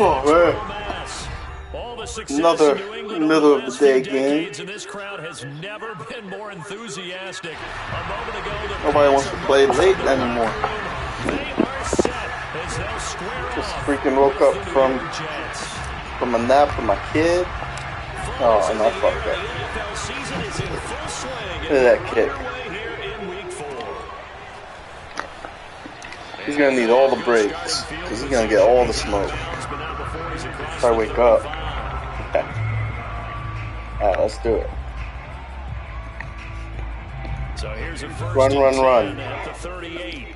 Oh, man. Another middle of the day game. This crowd has never been more enthusiastic. Nobody wants to play late anymore. Just freaking woke up from a nap with my kid. Oh, and I fucked up. Look at that kick. He's gonna need all the breaks because he's gonna get all the smoke. If I wake up. Alright, let's do it. So here's a first Run, run, run. At the 38.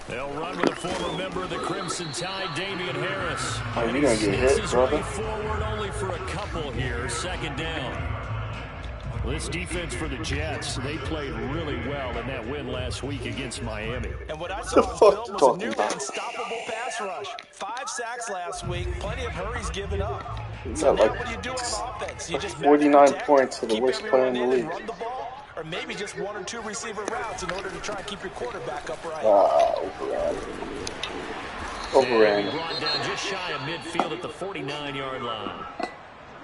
They'll run with a former member of the Crimson Tide, Damian Harris. Oh, you're gonna get hit, brother. Forward only for a couple here. Second down. This defense for the Jets, they played really well in that win last week against Miami. And what I saw on film was a nearly unstoppable pass rush. 5 sacks last week, plenty of hurries given up. So now what do you do on offense? You just 49 points to the worst player in the league. Run the ball, or maybe just 1 or 2 receiver routes in order to try and keep your quarterback upright. Overran. Brought down just shy of midfield at the 49-yard line.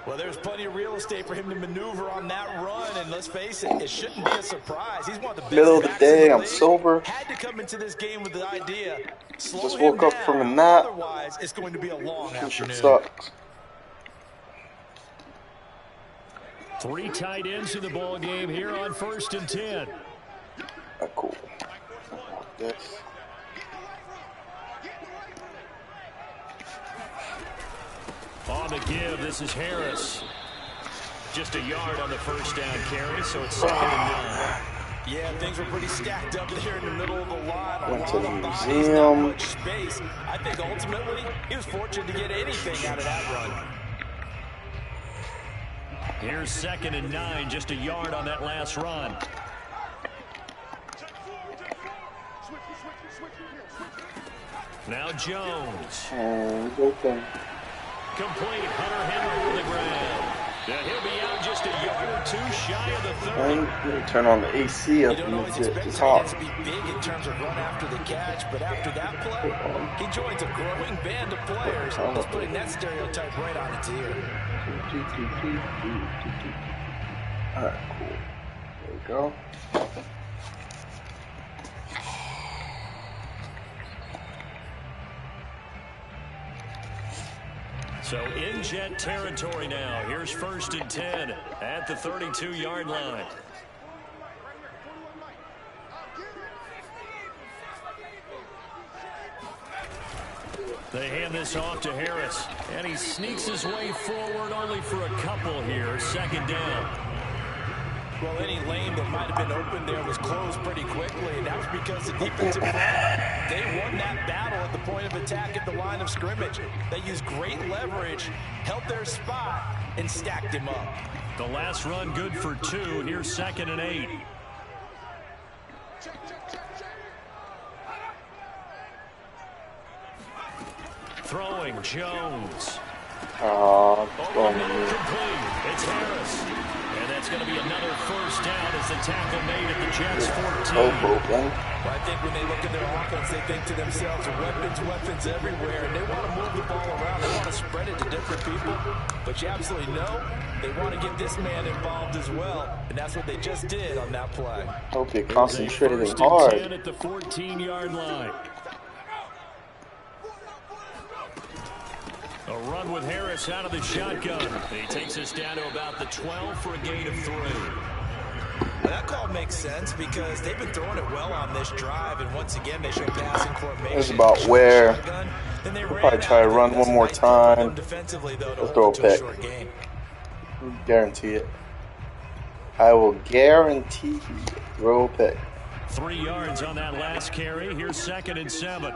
Well, there's plenty of real estate for him to maneuver on that run, and let's face it, it shouldn't be a surprise. He's one of the best. Middle of the day, I'm sober. Had to come into this game with the idea. Just woke up from a nap. Otherwise, it's going to be a long afternoon. Sucks. 3 tight ends in the ball game here on 1st and 10. Cool. Like this. On the give, this is Harris. Just a yard on the first down carry, so it's 2nd and 9. Yeah, things were pretty stacked up there in the middle of the line. Went to the museum. Not much space. I think ultimately he was fortunate to get anything out of that run. Here's 2nd and 9, just a yard on that last run. Now Jones. Complete. Hunter Henry on the ground. He'll be out just a yard or 2 shy of the 30. Turn on the AC up and it's hot. To be big in terms of run after the catch, but after that play, he joins a growing band of players that's putting that stereotype right on its ear. Alright, cool. There we go. So in Jet territory now. Here's 1st and 10 at the 32-yard line. They hand this off to Harris, and he sneaks his way forward only for a couple here. 2nd down. Well, any lane that might have been open there was closed pretty quickly, and that was because the defensive front, they won that battle at the point of attack at the line of scrimmage. They used great leverage, held their spot, and stacked him up. The last run good for 2. Here's 2nd and 8. Throwing Jones. Complete. It's Harris. And that's going to be another first down as the tackle made at the Jets 14. Well, I think when they look at their offense, they think to themselves, weapons everywhere, and they want to move the ball around. They want to spread it to different people. But you absolutely know they want to get this man involved as well, and that's what they just did on that play. Hope you're concentrating hard. 10 at the 14-yard line. A run with Harris out of the shotgun. He takes us down to about the 12 for a gain of 3. Well, that call makes sense because they've been throwing it well on this drive, and once again they show passing formation. It's about where. We'll probably try to run one more time. We'll throw a pick. Guarantee it. I will guarantee you throw a pick. 3 yards on that last carry. Here's 2nd and 7.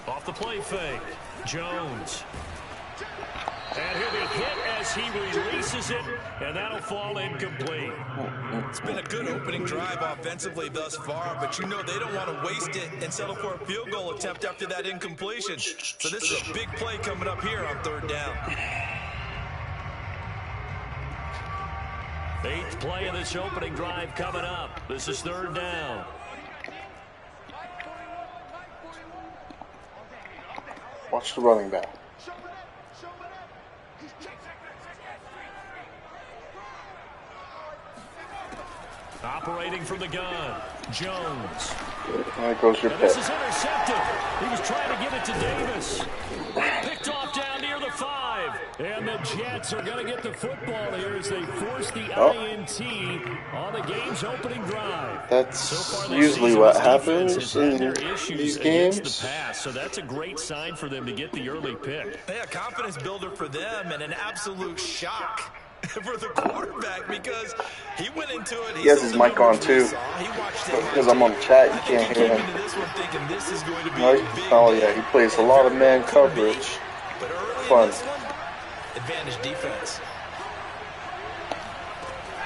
Off the play fake. Jones. And he'll be hit as he releases it, and that'll fall incomplete. It's been a good opening drive offensively thus far, but you know they don't want to waste it and settle for a field goal attempt after that incompletion. So this is a big play coming up here on 3rd down. 8th play of this opening drive coming up. This is 3rd down. Watch the running back. Operating from the gun, Jones. There goes your And pick. this is intercepted. He was trying to give it to Davis. Picked off down near the 5. And the Jets are going to get the football here as they force the INT on the game's opening drive. That's usually what happens in these games. The pass, so that's a great sign for them to get the early pick. Yeah, confidence builder for them and an absolute shock for the quarterback because he went into it. He has his mic on too. Because I'm on the chat, you can't hear him. Oh yeah, he plays a lot of man coverage. Fun. Advantage defense.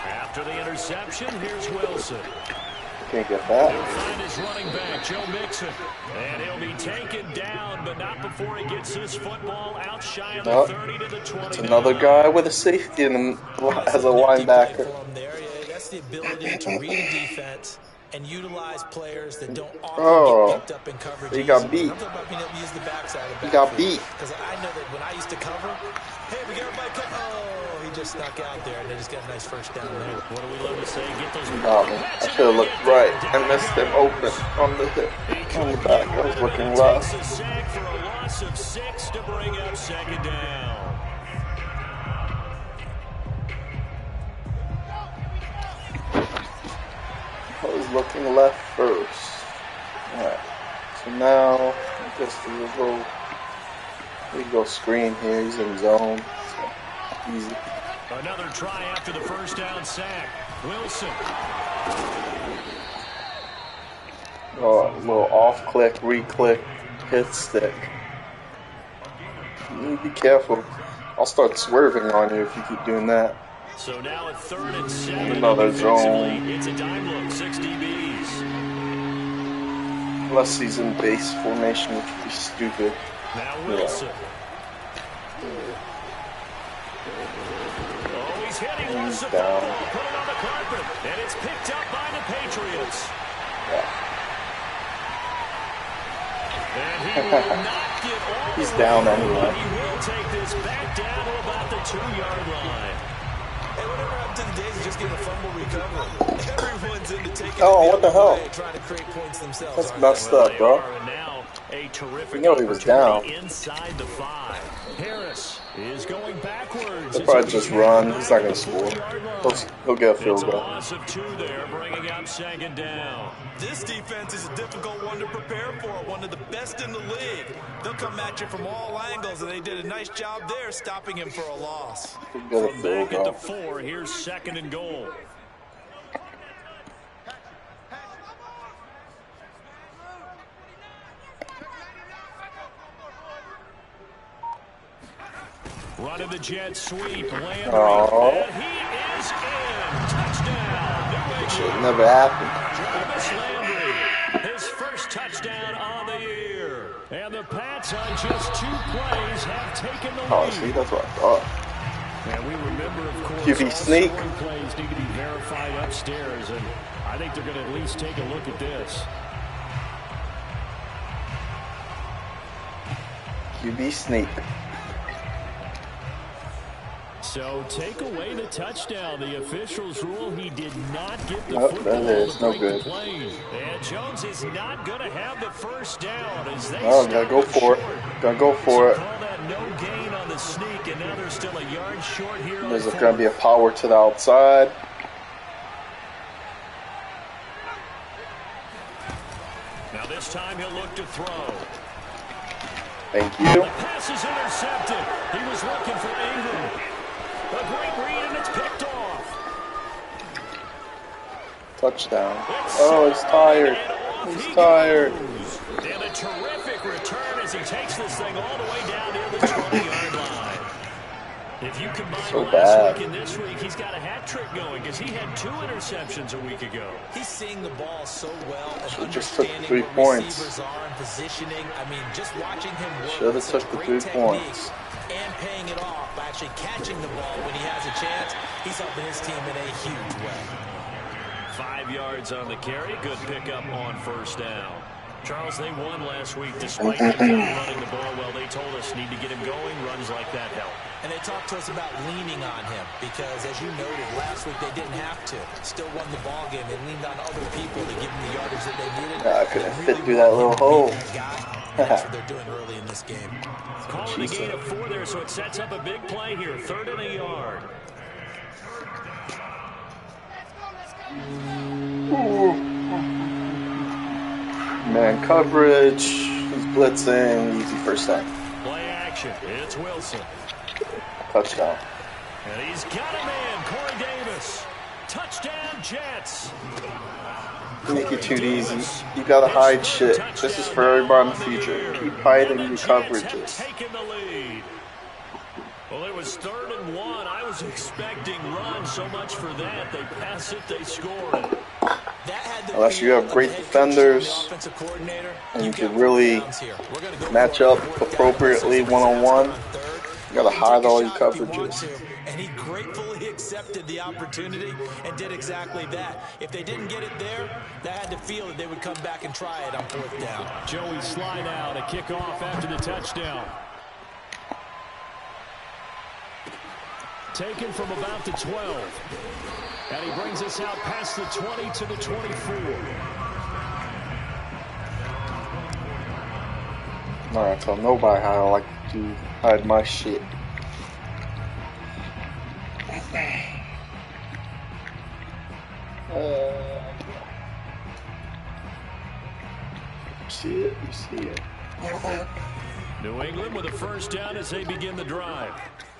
After the interception, here's Wilson. Can't get that. He'll find his running back, Joe Mixon. And he'll be taken down, but not before he gets this football out shy of the 30 to the 20. It's another guy with a safety and as a linebacker. That's the ability to read a defense and utilize players that don't often get picked up in coverage. He got beat. I'm talking about being able to use the backside of the He got beat. Because I know that when I used to cover, hey, we got everybody come. Oh, he just snuck out there, and they just got a nice first down there. What do we love to say? Get those. I should have looked right and missed him open on the hip, on the back. I was looking rough. Takes a sack for a loss of 6 to bring up 2nd down. I was looking left first. Alright. So now I guess we go screen here. He's in zone. So easy. Another try after the first down sack. Wilson. Oh, a little off click, re-click, hit stick. You be careful. I'll start swerving on you if you keep doing that. So now at 3rd and 7. Another zone. It's a dime look, 6 DBs. Unless he's in base formation, which would be stupid. Now Wilson. Oh, he's hitting. He's down. Put it on the carpet, and it's picked up by the Patriots. Yeah. And he will not get all He's the down way, anyway. but he will take this back down to about the 2-yard line. Hey, whatever happened to the days of just getting a fumble recovery? Everyone's into taking what the hell? trying to create points themselves. That's messed up, bro. And now a terrific You know he was down. inside the 5. Harris is going backwards. He'll probably just run. He's not going to score. He'll get a field It's a goal. loss of 2 there, bringing up 2nd down. This defense is a difficult one to prepare for, one of the best in the league. They'll come at you from all angles, and they did a nice job there stopping him for a loss. He'll get a From field back at the goal. 4, here's 2nd and goal. Running the jet sweep, Landry, and he is in. Touchdown. Should never happen. Travis Landry, his first touchdown on the year. And the Pats on just 2 plays have taken the lead. Oh, see, that's what I thought. And we remember, of course, QB all sneak. scoring plays need to be verified upstairs, and I think they're going to at least take a look at this. QB sneak. So take away the touchdown. The officials rule he did not get the Nope, football that is to no break good. the play. And Jones is not going to have the first down as they Oh, gotta go for it. Gotta go for it. Call that no gain on the sneak, and now they're still a yard short here. There's going to be a power to the outside. Now this time he'll look to throw. Thank you. The pass is intercepted. He was looking for Ingram. A great read, and it's picked off. Touchdown. Oh, he's tired. He's tired. And a terrific return as he takes this thing all the way down near the 20-yard line. If you combine So last bad. week and this week, he's got a hat trick going because he had 2 interceptions a week ago. He's seeing the ball so well and Should just took understanding 3 where points. receivers are and positioning. I mean, just watching him work Should have with such took the great 3 technique points. and paying it off by actually catching the ball when he has a chance. He's helping his team in a huge way. 5 yards on the carry. Good pickup on first down. Charles, they won last week despite him running the ball. Well, they told us need to get him going. Runs like that help. And they talked to us about leaning on him because, as you noted, last week they didn't have to. Still won the ball game. They leaned on other people to give them the yardage that they needed. I couldn't fit through that little hole. And that's what they're doing early in this game. Calling the gain of 4 there, so it sets up a big play here. 3rd and a yard. Man coverage. He's blitzing. Easy first down. Play action. It's Wilson. Touchdown. And he's got a man, Corey Davis. Touchdown, Jets. Make it too easy. You gotta hide shit. This is for everybody in the future. Keep hiding your coverages. Taking the lead. Well, it was 3rd and 1. I was expecting run. So much for that. They pass it, they score it. Unless you have great defenders and you can really match up appropriately one-on-one, you gotta hide all your coverages. And he gratefully accepted the opportunity and did exactly that. If they didn't get it there, they had to feel that they would come back and try it on 4th down. Joey slide out, a kickoff after the touchdown. Taken from about the 12. And he brings us out past the 20 to the 24. I'm not gonna tell nobody how I like to hide my shit. You see it. New England with a first down as they begin the drive.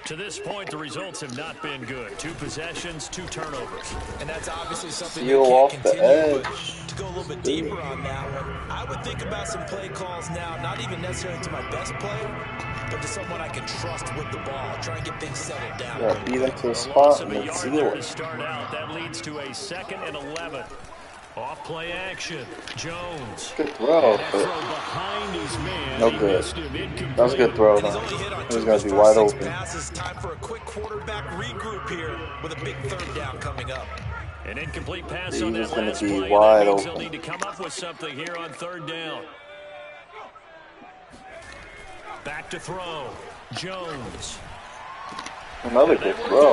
To this point, the results have not been good. 2 possessions, 2 turnovers. And that's obviously something Seal you can't off the continue, edge. but to go a little bit deeper on that one, I would think about some play calls now, not even necessarily to my best player, but to someone I can trust with the ball. Try and get things settled down. Yeah, beat him to a A spot loss and of a then yard seal there to it. start out. That leads to a 2nd and 11. Off play action. Jones. Good throw, That but throw behind his man. no He good. missed him. Incomplete. That was a good throw, And he's though. only hit on He 2 was of gonna his be first wide 6 open. passes. Time for a quick quarterback regroup here with a big 3rd down coming up. An incomplete pass He on was that gonna last be play. And wide that means open. they'll need to come up with something here on 3rd down. Back to throw. Jones. Another good throw.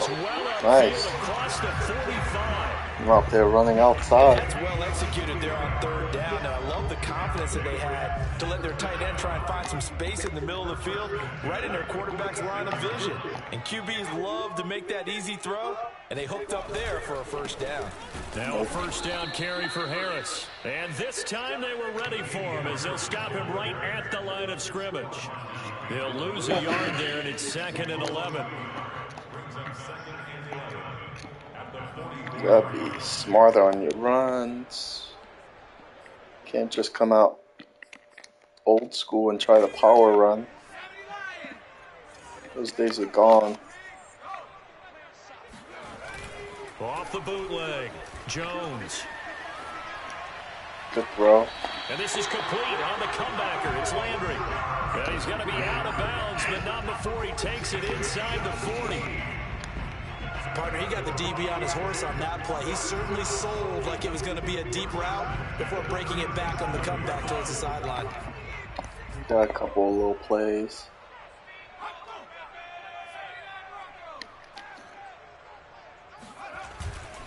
Nice. Across the 45. I'm out there running outside. That's well executed there on 3rd down. And I love the confidence that they had to let their tight end try and find some space in the middle of the field, right in their quarterback's line of vision. And QBs love to make that easy throw, and they hooked up there for a first down. Now a first down carry for Harris. And this time they were ready for him as they'll stop him right at the line of scrimmage. They'll lose a yard there, and it's 2nd and 11. You gotta be smarter on your runs. Can't just come out old school and try to power run. Those days are gone. Off the bootleg. Jones. Good throw. And this is complete on the comebacker. It's Landry. And he's going to be out of bounds, but not before he takes it inside the 40. Partner, he got the DB on his horse on that play. He certainly sold like it was going to be a deep route before breaking it back on the comeback towards the sideline. Got a couple of little plays.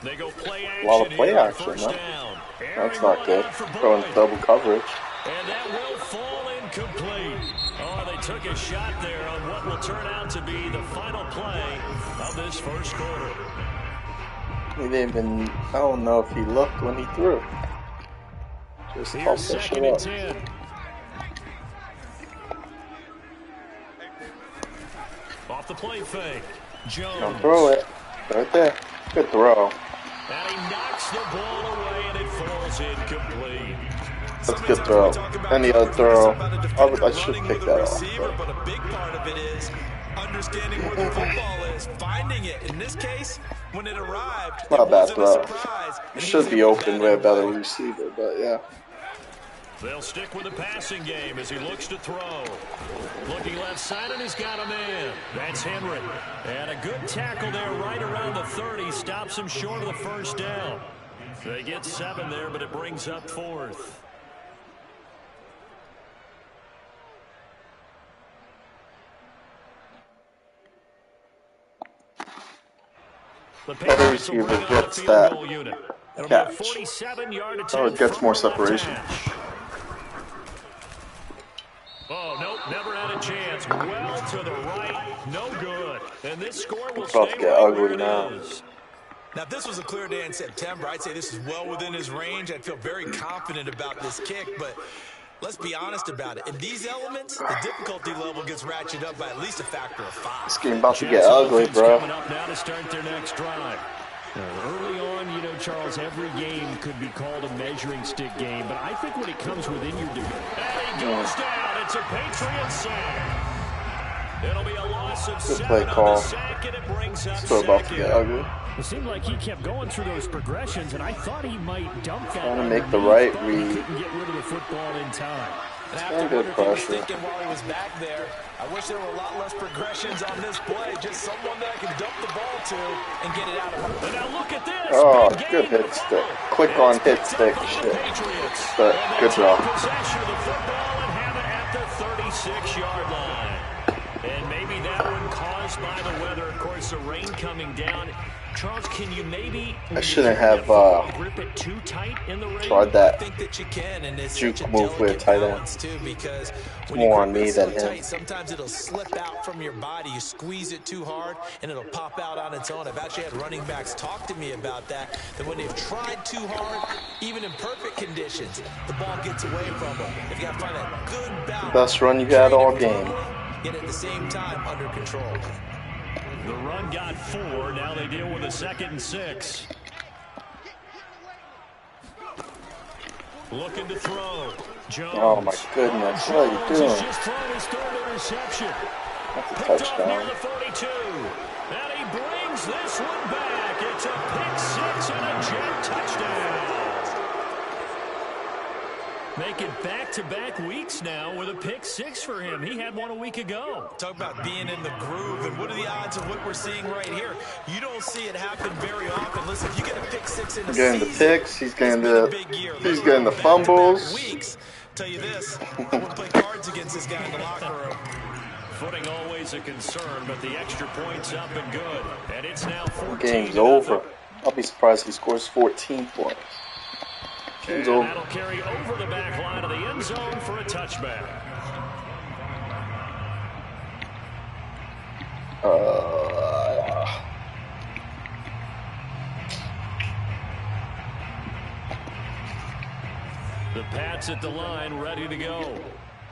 They go play action. A lot of play here on action, first huh? down. That's Aaron not good. Rodgers for Throwing Boyd. double coverage. And that will fall incomplete. Oh, they took a shot there on what will turn out to be the final play of this first quarter. He didn't even, I don't know if he looked when he threw. Just Here's tossed that 2nd shit and up. 10. Off the play fake. Jones. Don't throw it. Right there. Good throw. And he knocks the ball away, and it falls incomplete. That's a good throw. Any other throw, I should pick that off. But a big part of it is understanding where the football is, finding it. In this case, when it arrived, Not a bad wasn't throw. a surprise. It should be open with a better receiver, but yeah. They'll stick with the passing game as he looks to throw. Looking left side, and he's got a man. That's Henry. And a good tackle there right around the 30. Stops him short of the first down. They get 7 there, but it brings up 4th. The Patriots will bring on the field goal unit. It'll be a 47-yard attempt. Oh, it gets more separation. Oh, nope, never had a chance. Well to the right, no good. And this score will stay right where it is. Now, if this was a clear day in September, I'd say this is well within his range. I'd feel very confident about this kick, but let's be honest about it. In these elements, the difficulty level gets ratcheted up by at least a factor of 5. This game about to get ugly, bro. Coming up now to start their next drive. Early on, you know, Charles, every game could be called a measuring stick game, but I think when it comes within your division, and he goes down. It's a Patriots sack. It'll be a loss of 7 on the sack, and it brings up Still about to get ugly. It seemed like he kept going through those progressions, and I thought he might dump that. Trying to make the right read. He couldn't get rid of the football in time. And I have to wonder if he was thinking while he was back there, I wish there were a lot less progressions on this play. Just someone that I can dump the ball to and get it out of him. And now look at this. Oh, good hit stick. Quick on hit stick. Shit. But good job. Possession of the football and have it at the 36-yard line. And maybe that one caused by the weather. Of course, the rain coming down. Charles, can you maybe I shouldn't have grip it too tight in the rain? tried that I think that you can, and it's juke such a move with a tight end. too, because when More you on grip me it so than him. tight, sometimes it'll slip out from your body. You squeeze it too hard, and it'll pop out on its own. I've actually had running backs talk to me about that when they've tried too hard, even in perfect conditions, the ball gets away from them. If you got to find a good balance. Best run you had all game. Yet at the same time, under control. The run got 4. Now they deal with a 2nd and 6. Looking to throw. Jones. Oh my goodness. What are you doing? He's just thrown his 3rd interception. That's a Picked up near touchdown. the 42. And he brings this one back. It's a pick 6 and a jet touchdown. Making back-to-back weeks now with a pick 6 for him. He had one a week ago. Talk about being in the groove, and what are the odds of what we're seeing right here? You don't see it happen very often. Listen, if you get a pick 6 in the season, Getting the picks, he's getting the fumbles. Weeks. Tell you this, I wouldn't play cards against this guy in the locker room. Footing always a concern, but the extra point's up and good. And it's now 14. Game's over. I'll be surprised if he scores 14 points. And that'll carry over the back line of the end zone for a touchback. The Pats at the line, ready to go.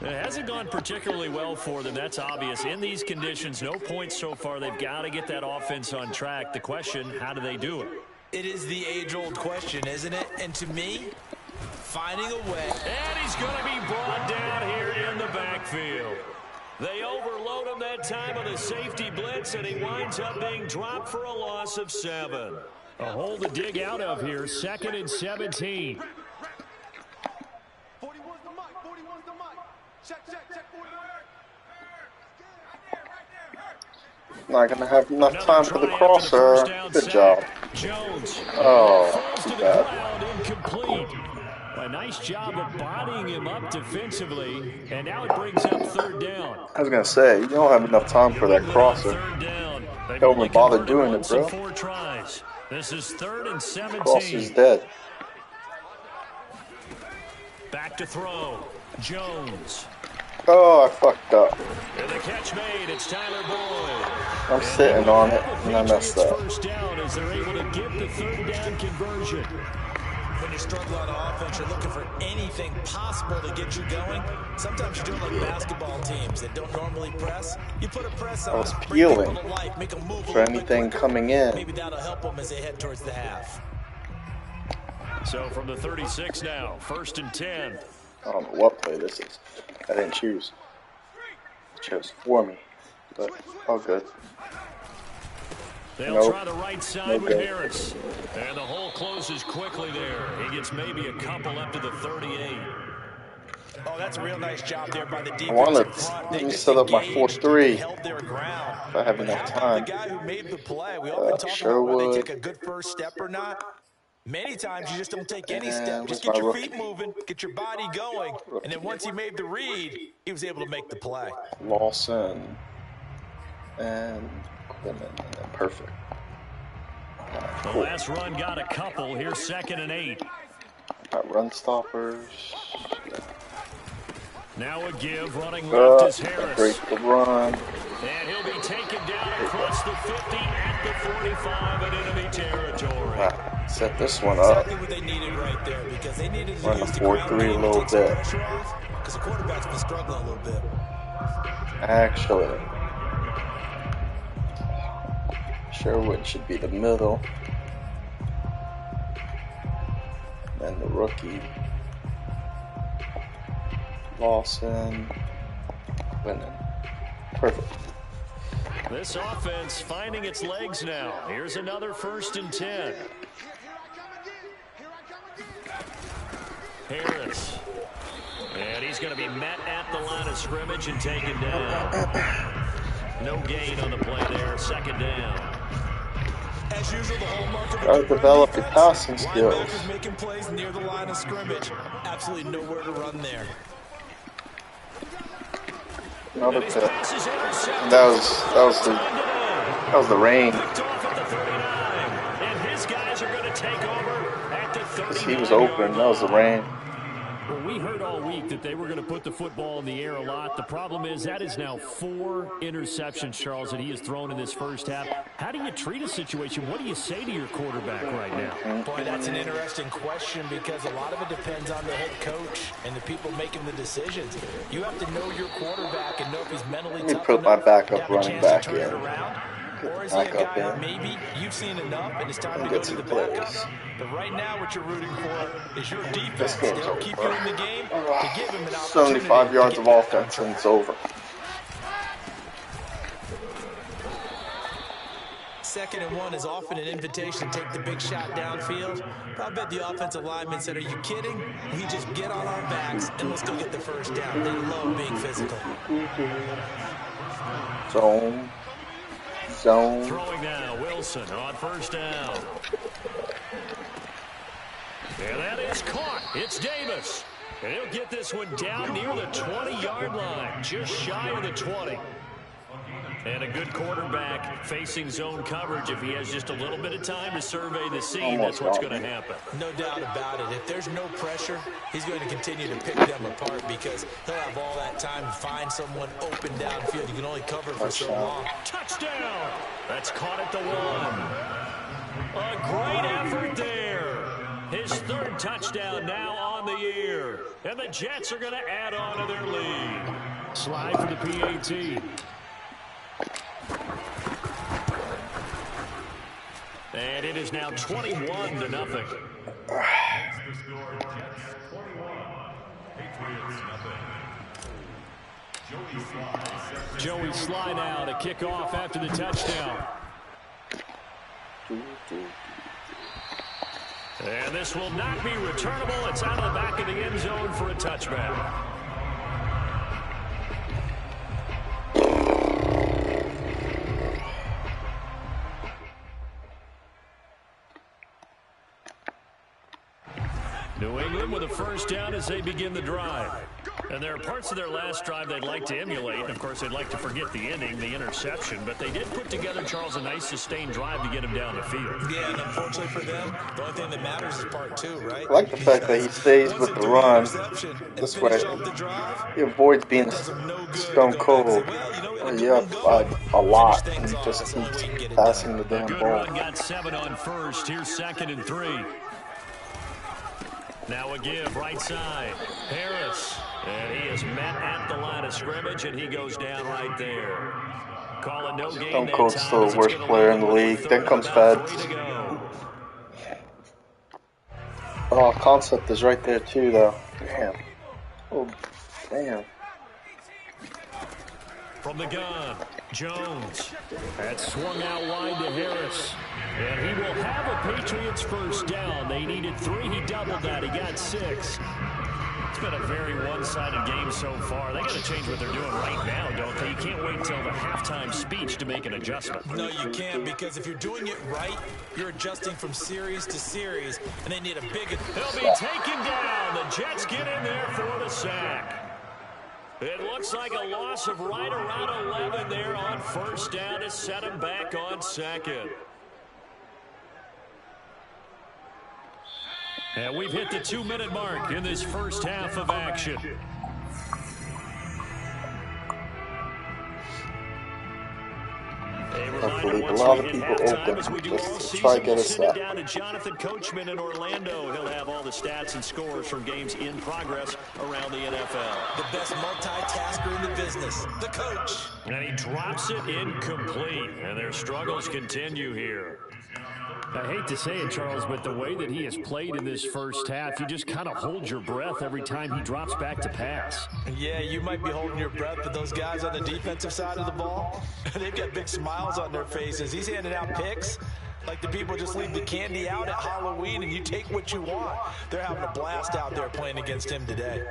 It hasn't gone particularly well for them. That's obvious. In these conditions, no points so far. They've got to get that offense on track. The question, how do they do it? It is the age-old question, isn't it? And to me, finding a way. And he's going to be brought down here in the backfield. They overload him that time on the safety blitz, and he winds up being dropped for a loss of 7. A hole to dig out of here, 2nd and 17. 41's the mic, 41's the mic. Check, 41. Not gonna have enough time for the crosser. Good job. Jones. Oh, too bad. Incomplete. A nice job of bodying him up defensively, and now it brings up 3rd down. I was gonna say, you don't have enough time for that crosser. 3rd down. Don't even bother doing it, bro. 4 tries. This is 3rd and 17. Crosser's dead. Back to throw. Jones. Oh, I fucked up. And the catch made. It's Tyler Boyd. I'm sitting on it, and I messed up. First down as they're able to get the 3rd down conversion. When you struggle on offense, you're looking for anything possible to get you going. Sometimes you're doing like basketball teams that don't normally press. You put a press on, I was bring people peeling to life, make them move a for little bit anything quicker. coming in. Maybe that'll help them as they head towards the half. So from the 36 now, 1st and 10. I don't know what play this is. I didn't choose. It chose for me. but all good. They'll try the right side with Harris. And the hole closes quickly there. He gets maybe a couple up to the 38. Oh, that's a real nice job there by the defense. I want to let me set up my 4-3 held their ground. if I have enough time. The guy who made the play, we often talk about whether they take a good first step or not. Many times you just don't take any step. Just get your feet moving, get your body going, and then once he made the read, he was able to make the play. Lawson and perfect. The last run got a couple. Here's 2nd and 8. Got run stoppers. Now a give, running left is Harris. Break the run. And he'll be taken down across the 50 at the 45 in enemy territory. Set this one up. Exactly what they needed right there, because they needed to run the use the 4-3 a little bit. Because the quarterback's been struggling a little bit. Actually, Sherwood should be the middle. Then the rookie. Lawson. Winning. Perfect. This offense finding its legs now. Here's another 1st and 10. Harris. And he's going to be met at the line of scrimmage and taken down. No gain on the play there. 2nd down. As usual, the hallmark of Gotta develop your passing skills. Linebackers making plays near the line of scrimmage. Absolutely nowhere to run there. Another pick. That was the rain. And his guys are going to take over at the 39. He was open. That was the rain. Well, we heard all week that they were going to put the football in the air a lot. The problem is that is now 4 interceptions, Charles, that he has thrown in this first half. How do you treat a situation? What do you say to your quarterback right now? Boy, that's an interesting question, because a lot of it depends on the head coach and the people making the decisions. You have to know your quarterback and know if he's mentally tough. Let me put my backup running back in. Or is he a guy maybe you've seen enough and it's time to go to the backup? But right now what you're rooting for is your defense to keep you in the game, to give him an opportunity. 75 yards of offense and it's over. 2nd and 1 is often an invitation to take the big shot downfield. I bet the offensive linemen said, are you kidding? We just get on our backs and let's go get the first down. They love being physical. Zone. Throwing now, Wilson on 1st down. And that is caught. It's Davis. And he'll get this one down near the 20-yard line, just shy of the 20. And a good quarterback facing zone coverage. If he has just a little bit of time to survey the scene, that's what's going to happen. No doubt about it. If there's no pressure, he's going to continue to pick them apart, because he'll have all that time to find someone open downfield. You can only cover for so long. Touchdown! That's caught at the 1. A great effort there. His 3rd touchdown now on the year. And the Jets are going to add on to their lead. Slide for the PAT. And it is now 21-0. Joey Sly now to kick off after the touchdown. And this will not be returnable. It's out of the back of the end zone for a touchback. New England with a 1st down as they begin the drive. And there are parts of their last drive they'd like to emulate. Of course, they'd like to forget the inning, the interception. But they did put together, Charles, a nice sustained drive to get him down the field. Yeah, and unfortunately for them, the only thing that matters is part 2, right? I like the fact that he stays with the run. This way, he avoids being stone cold. A lot. And he just keeps passing the damn ball. Run got 7 on 1st. Here's 2nd and 3. Now a give, right side. Harris. And he is met at the line of scrimmage, and he goes down right there. Calling no game. Stone Cold's still the worst player in the league. Then comes Feds. Oh, concept is right there too, though. Damn. Oh, damn. From the gun, Jones. That's swung out wide to Harris. And he will have a Patriots first down. They needed 3. He doubled that. He got 6. It's been a very one-sided game so far. They got to change what they're doing right now, don't they? You can't wait until the halftime speech to make an adjustment. No, you can't, because if you're doing it right, you're adjusting from series to series, and they need a big... He'll be taken down. The Jets get in there for the sack. It looks like a loss of right around 11 there on first down to set him back on second. And we've hit the 2-minute mark in this first half of action. Hopefully a lot of people open just to try to get us that. Down to Jonathan Coachman in Orlando. He'll have all the stats and scores from games in progress around the NFL. The best multitasker in the business, the coach. And he drops it incomplete. And their struggles continue here. I hate to say it, Charles, but the way that he has played in this first half, you just kind of hold your breath every time he drops back to pass. Yeah, you might be holding your breath, but those guys on the defensive side of the ball, they've got big smiles on their faces. He's handing out picks like the people just leave the candy out at Halloween and you take what you want. They're having a blast out there playing against him today.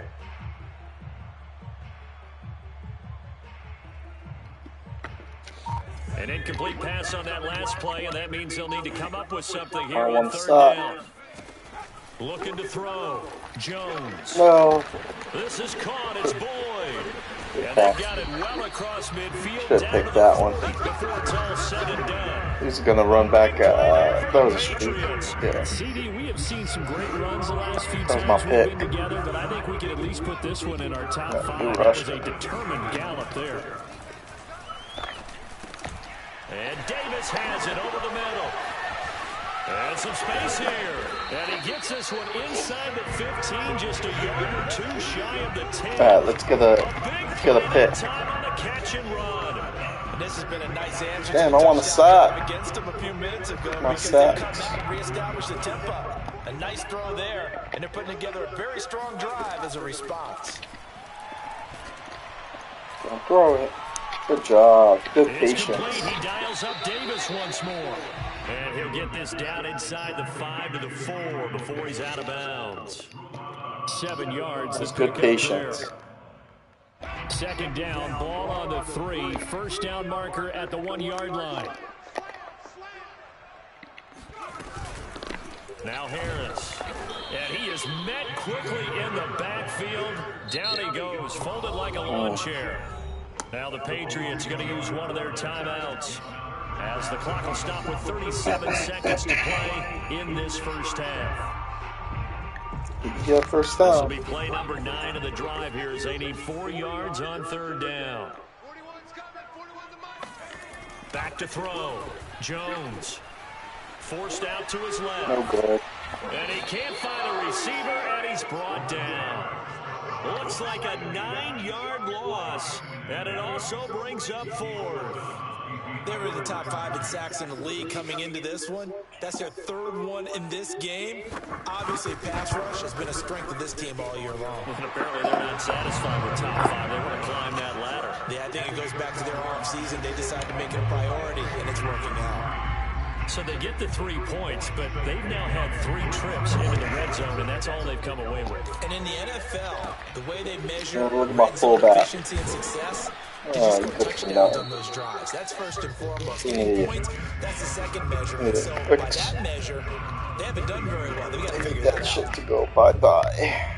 An incomplete pass on that last play, and that means they'll need to come up with something here on third down. Looking to throw. Jones. No. This is caught. It's Boyd. And they've got it well across midfield. Should have picked that one. Before it's all said and done. He's going to run back. That was a streak. Yeah. CD, we have seen some great runs the last few That was my times pick. we've been together, but I think we can at least put this one in our top 5. That was a determined gallop there. And Davis has it over the middle. And some space here. And he gets this one inside the 15, just a yard or 2 shy of the 10. All right, let's get a pick. Time on the catch and run. And this has been a nice answer. Damn, I want to sack. Against him a few minutes ago My because they come sacks. back and reestablish the tempo. A nice throw there, and they're putting together a very strong drive as a response. Don't throw it. Good job. Good It's patience. complete. He dials up Davis once more. And he'll get this down inside the 5 to the 4 before he's out of bounds. 7 yards. That's good patience. Second down, ball on the 3. First down marker at the 1-yard line. Now Harris. And he is met quickly in the backfield. Down he goes, folded like a lawn chair. Now the Patriots are going to use one of their timeouts as the clock will stop with 37 seconds to play in this first half. Yeah, first This will down. be play number 9 of the drive here as they need 4 yards on third down. Back to throw. Jones. Forced out to his left. No good. And he can't find a receiver, and he's brought down. Looks like a 9-yard loss, and it also brings up 4th. They were the top 5 in sacks in the league coming into this one. That's their 3rd one in this game. Obviously, pass rush has been a strength of this team all year long. And apparently they're not satisfied with top 5. They want to climb that ladder. Yeah, I think it goes back to their offseason. They decided to make it a priority, and it's working out. So they get the 3 points, but they've now had 3 trips into the red zone, and that's all they've come away with. And in the NFL, the way they measure Look at my red zone fullback. efficiency and success is Oh, just you the put touchdowns some on those drives. That's first and foremost. Yeah. Getting points, that's the second measurement. So by that measure, they haven't done very well. They've got to figure That that shit out. to go bye-bye.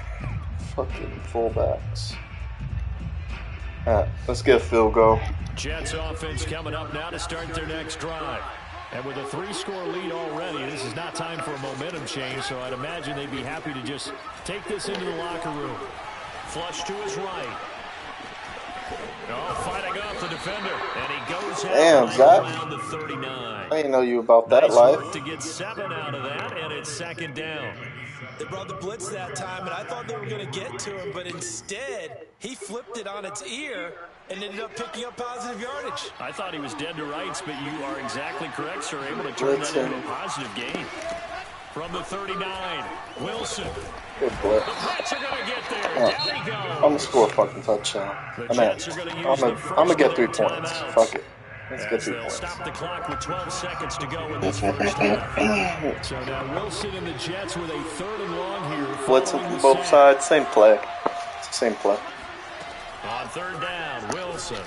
Fucking fullbacks. Alright, let's get a field goal. Jets offense coming up now to start their next drive. And with a 3-score lead already, this is not time for a momentum change, so I'd imagine they'd be happy to just take this into the locker room. Flush to his right. Oh, fighting off the defender, and he goes Damn, out Zach. around the 39. I didn't know you about that Nice life. work to get 7 out of that, and it's second down. They brought the blitz that time, and I thought they were going to get to him, but instead, he flipped it on its ear and ended up picking up positive yardage. I thought he was dead to rights, but you are exactly correct, sir. Able to turn that into a positive gain. From the 39, Wilson. Good blitz. The Pats are going to get there. Yeah. Down he goes. I'm gonna score a fucking touchdown. I'm gonna get 3 points. Fuck it. Let's get 3 They'll points. stop the clock with 12 seconds to go in this first half. So now Wilson and the Jets with a 3rd and long here. Blitzing from both sides, same play. It's the same play. On 3rd down, Wilson.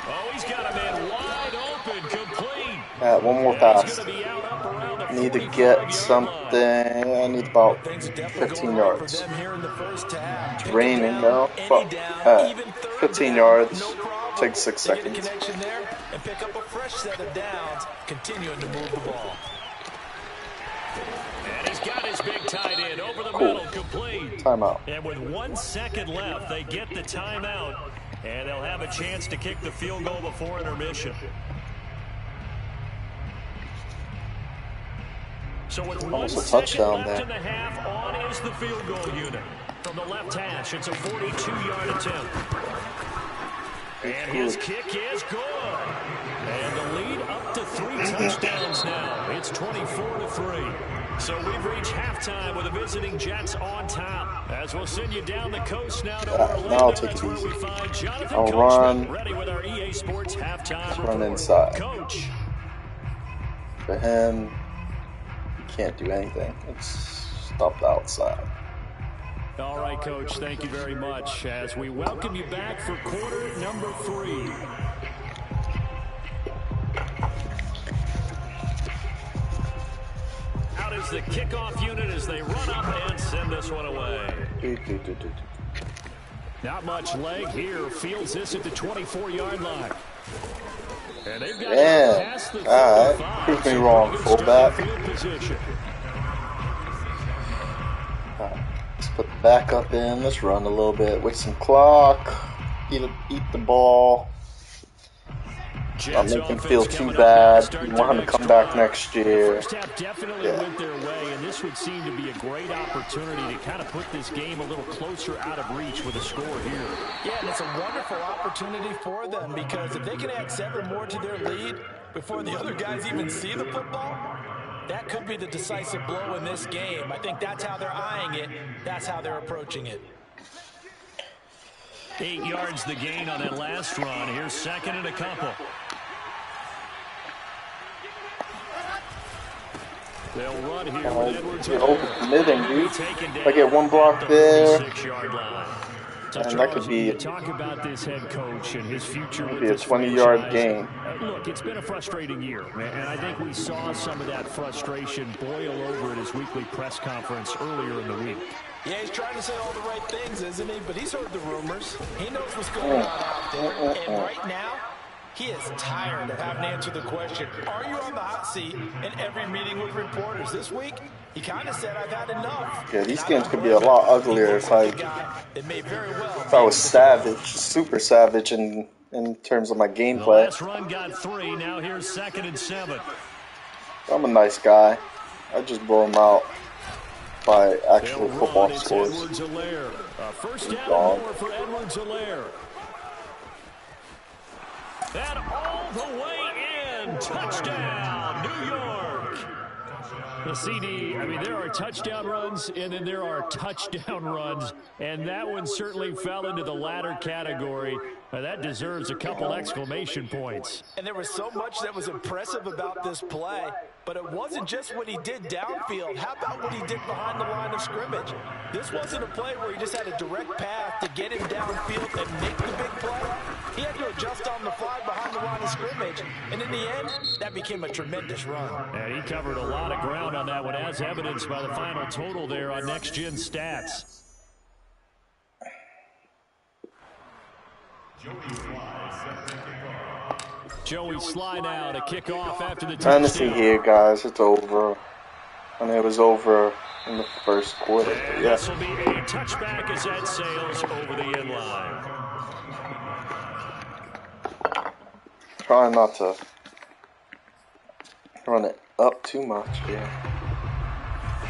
Oh, he's got a man wide open, complete. One more pass. I need to get something. I need about 15 yards. It's raining now. Fuck. 15 yards. Take 6 seconds. And pick up a fresh set of downs, continuing to move the ball. And he's got his big tight end over the middle, complete. Timeout. And with 1 second left, they get the timeout, and they'll have a chance to kick the field goal before intermission. So with almost 1 a second touchdown left there. in the half, on is the field goal unit. From the left hash, it's a 42-yard attempt. And his kick is good. And the lead up to 3 touchdowns now. It's 24-3. So we've reached halftime with the visiting Jets on top. As we'll send you down the coast now to Orlando. Now I'll take it That's easy. where we find Jonathan I'll Coachman run. ready with our EA Sports halftime Let's report. run inside. Coach. For him, he can't do anything. It's stopped outside. All right, Coach, thank you very much as we welcome you back for quarter number 3. Out is the kickoff unit as they run up and send this one away. Not much leg here. Fields this at the 24-yard line. And they've got past the 35. Alright. Prove me wrong, fullback. Let's put the backup in. Let's run a little bit. Waste some clock. Eat the ball. Not make him feel too bad. We want him to come back next year. First half definitely went their way, and this would seem to be a great opportunity to kind of put this game a little closer out of reach with a score here. Yeah, and it's a wonderful opportunity for them because if they can add 7 more to their lead before the other guys even see the football, that could be the decisive blow in this game. I think that's how they're eyeing it. That's how they're approaching it. 8 yards the gain on that last run. Here's 2nd and a couple. They'll run here with Edwards. You're overcommitting, dude. If I get one block there, and that could be talk about this head coach and his future. Maybe a 20-yard gain. Look, it's been a frustrating year, and I think we saw some of that frustration boil over at his weekly press conference earlier in the week. Yeah, he's trying to say all the right things, isn't he? But he's heard the rumors. He knows what's going on out there. And right now, he is tired of having to answer the question, are you on the hot seat in every meeting with reporters? This week, he kind of said, I've had enough. Yeah, these games could be a lot uglier if I was savage, super savage in terms of my gameplay. Last run got 3, now here's 2nd and 7. I'm a nice guy. I just blow him out by actual football scores. First down more for Edwards-Helaire. And all the way in. Touchdown, New York. The CD, I mean, there are touchdown runs, and then there are touchdown runs, and that one certainly fell into the latter category. That deserves a couple exclamation points. And there was so much that was impressive about this play, but it wasn't just what he did downfield. How about what he did behind the line of scrimmage? This wasn't a play where he just had a direct path to get him downfield and make the big play. He had to adjust on the fly behind the line of scrimmage, and in the end, that became a tremendous run. And he covered a lot of ground on that one, as evidenced by the final total there on Next Gen Stats. Joey Sly now to kick off after the touchdown. Trying to see here, guys. It's over. And it was over in the first quarter. And yeah. this will be a touchback as that sails over the end line. Trying not to run it up too much here.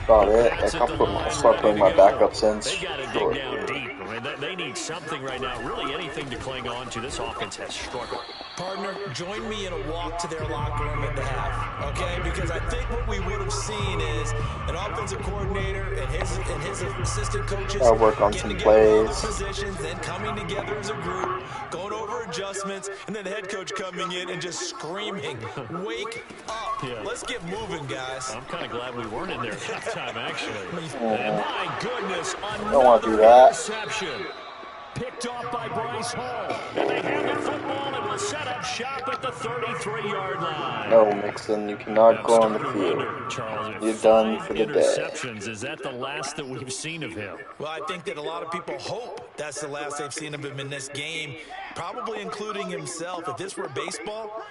About it. Like I'll start putting my backups in. They got to dig down deep. And they need something right now, really anything to cling on to. This offense has struggled. Partner, join me in a walk to their locker room at the half, okay? Because I think what we would have seen is an offensive coordinator and his assistant coaches I'll work on getting some together all the plays. positions, then coming together as a group, going over adjustments, and then the head coach coming in and just screaming, "Wake up! Yeah. Let's get moving, guys." I'm kind of glad we weren't in there at that time, actually. And my goodness, Don't want to do another that. interception. Picked off by Bryce Hall. And they have the football and will set up shop at the 33-yard line. No, Mixon, you cannot go on the field. Charles, You're done for the day. interceptions. Is that the last that we've seen of him? Well, I think that a lot of people hope that's the last they've seen of him in this game, probably including himself. If this were baseball,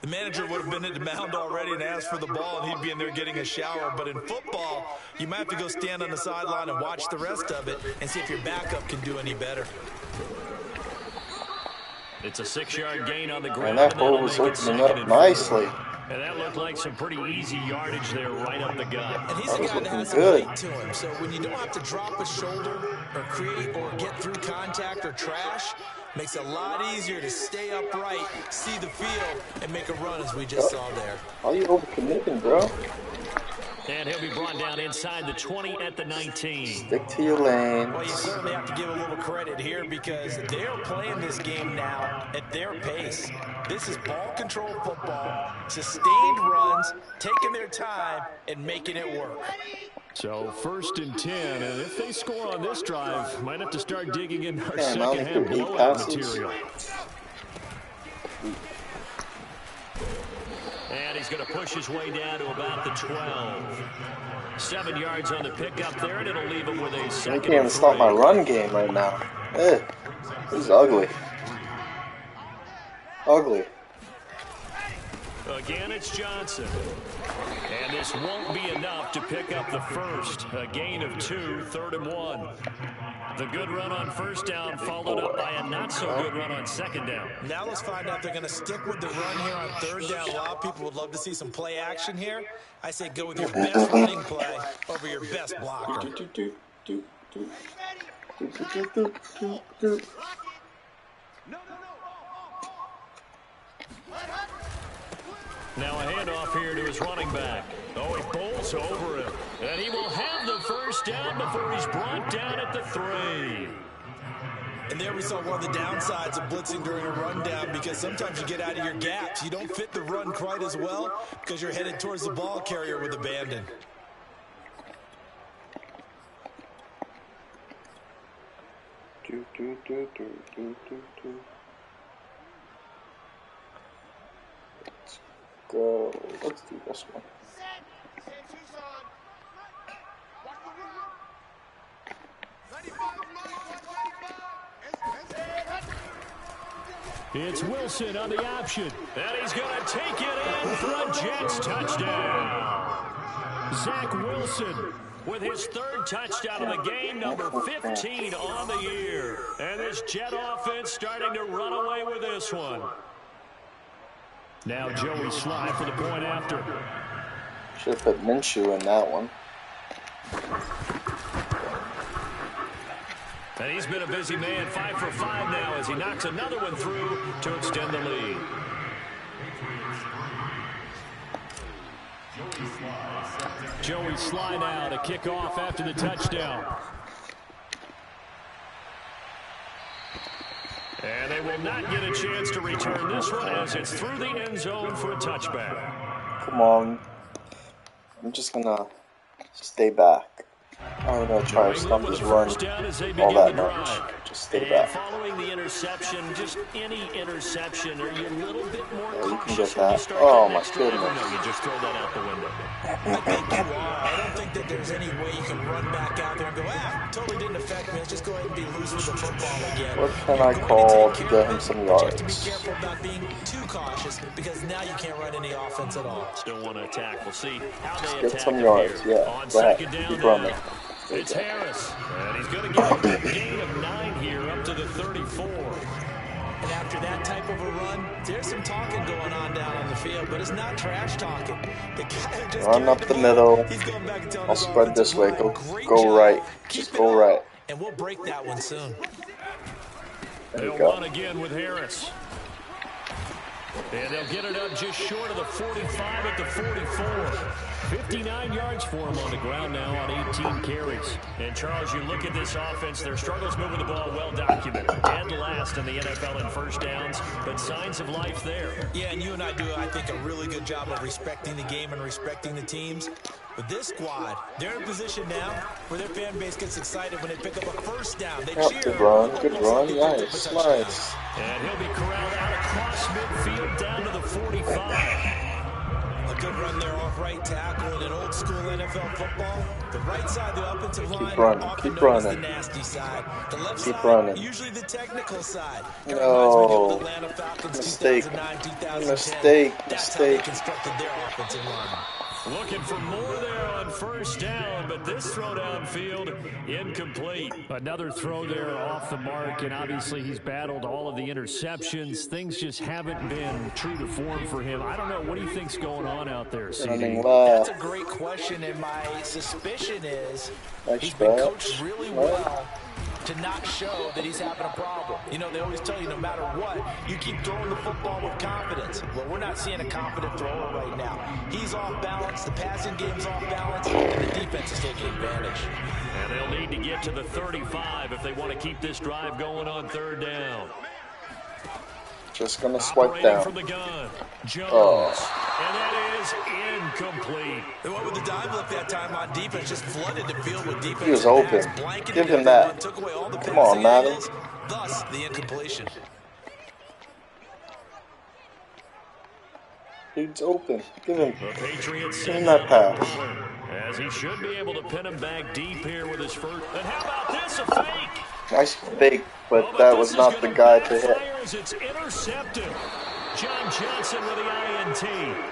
the manager would have been at the mound already and asked for the ball, and he'd be in there getting a shower. But in football, you might have to go stand on the sideline and watch the rest of it and see if your backup can do any better. It's a 6-yard gain on the ground. And that hole was opening up nicely. And that looked like some pretty easy yardage there right up the gut. And he's a guy that has some good. weight to him. So when you don't have to drop a shoulder or create or get through contact or trash, makes it a lot easier to stay upright, see the field, and make a run as we just saw there. Why are you overcommitting, bro? And he'll be brought down inside the 20 at the 19. Stick to your lane. Well, you certainly have to give a little credit here because they're playing this game now at their pace. This is ball control football, sustained runs, taking their time, and making it work. So 1st and 10, and if they score on this drive, might have to start digging in our Damn, I only second-half threw 8 blowout passes. material. And he's going to push his way down to about the 12. 7 yards on the pickup there, and it'll leave him with a I second can't even and stop my 3. run game right now. This is ugly. Ugly. Again, it's Johnson. And this won't be enough to pick up the first. A gain of 2, 3rd and 1. The good run on 1st down followed up by a not-so-good run on 2nd down. Now let's find out if they're going to stick with the run here on 3rd down. A lot of people would love to see some play action here. I say go with your best running play over your best blocker. Now a handoff here to his running back. Oh, he bowls over him. And he will have the first down before he's brought down at the 3. And there we saw one of the downsides of blitzing during a rundown because sometimes you get out of your gaps. You don't fit the run quite as well because you're headed towards the ball carrier with abandon. Let's go. Let's do this one. It's Wilson on the option. And he's going to take it in for a Jets touchdown. Zach Wilson with his 3rd touchdown of the game, number 15 on the year. And this Jet offense starting to run away with this one. Now Joey Sly for the point after. Should have put Minshew in that one. And he's been a busy man, 5 for 5 now as he knocks another one through to extend the lead. Joey Sly now to kick off after the touchdown. And they will not get a chance to return this one as it's through the end zone for a touchback. Come on. I'm just gonna stay back. I'm gonna try to stop this run all that much. Just stay back. Following the interception, just any interception, are you a little bit more Yeah, you can cautious get when you that. start Oh that my next drive, or goodness. no, you just throw that out the window? I think you are. I don't think that there's any way you can run back out there and go, totally didn't affect me. Let's just go ahead and be loose with the football again. What can I call to get him some But you have to be yards? careful about being too cautious because now you can't run any offense at all. Still want to attack. We'll see how they Get attack some him yards, here. yeah. On Go ahead. 2nd down Keep running. now. It's Harris, and he's going to get a big gain of 9 here up to the 34. And after that type of a run, there's some talking going on down on the field, but it's not trash talking. The guy who just Run carried up the ball, middle. he's going back and telling I'll his spread this offensive way. line, Go "Great go job. right. Keep Just it go up." right. and we'll break that one soon. They'll run again with Harris. And they'll get it up just short of the 45 at the 44. 59 yards for him on the ground now on 18 carries. And, Charles, you look at this offense, their struggles moving the ball well documented. Dead last in the NFL in first downs, but signs of life there. Yeah, and you and I do, I think, a really good job of respecting the game and respecting the teams. But this squad, they're in a position now where their fan base gets excited when they pick up a first down. They cheer. Good run, nice. And he'll be corralled out across midfield down to the 45. A good run there off right tackle in an old school NFL football. The right side of the offensive line often known as the nasty side. The left side, usually the technical side. It reminds me of the Atlanta Falcons 2009, 2010. That's how they constructed their offensive line. Looking for more there on first down, but this throw downfield, incomplete. Another throw there off the mark, and obviously he's battled all of the interceptions. Things just haven't been true to form for him. I don't know. What do you think's going on out there, CD? That's a great question, and my suspicion is he's been coached really well to not show that he's having a problem. You know, they always tell you no matter what, you keep throwing the football with confidence. Well, we're not seeing a confident thrower right now. He's off balance, the passing game's off balance, and the defense is taking advantage. And they'll need to get to the 35 if they want to keep this drive going on third down. Just gonna swipe down. From the gun, Jones. And that is incomplete. They went with the dive lift that time on defense, just flooded the field with defense. He was open. Give him that. Come on, Madden. Thus, the incompletion. Dude's open. Give him that pass. As he should be able to pin him back deep here with his first. And how about this, a fake? Nice fake, but that was not the guy to hit. It's intercepted. John Johnson with the INT.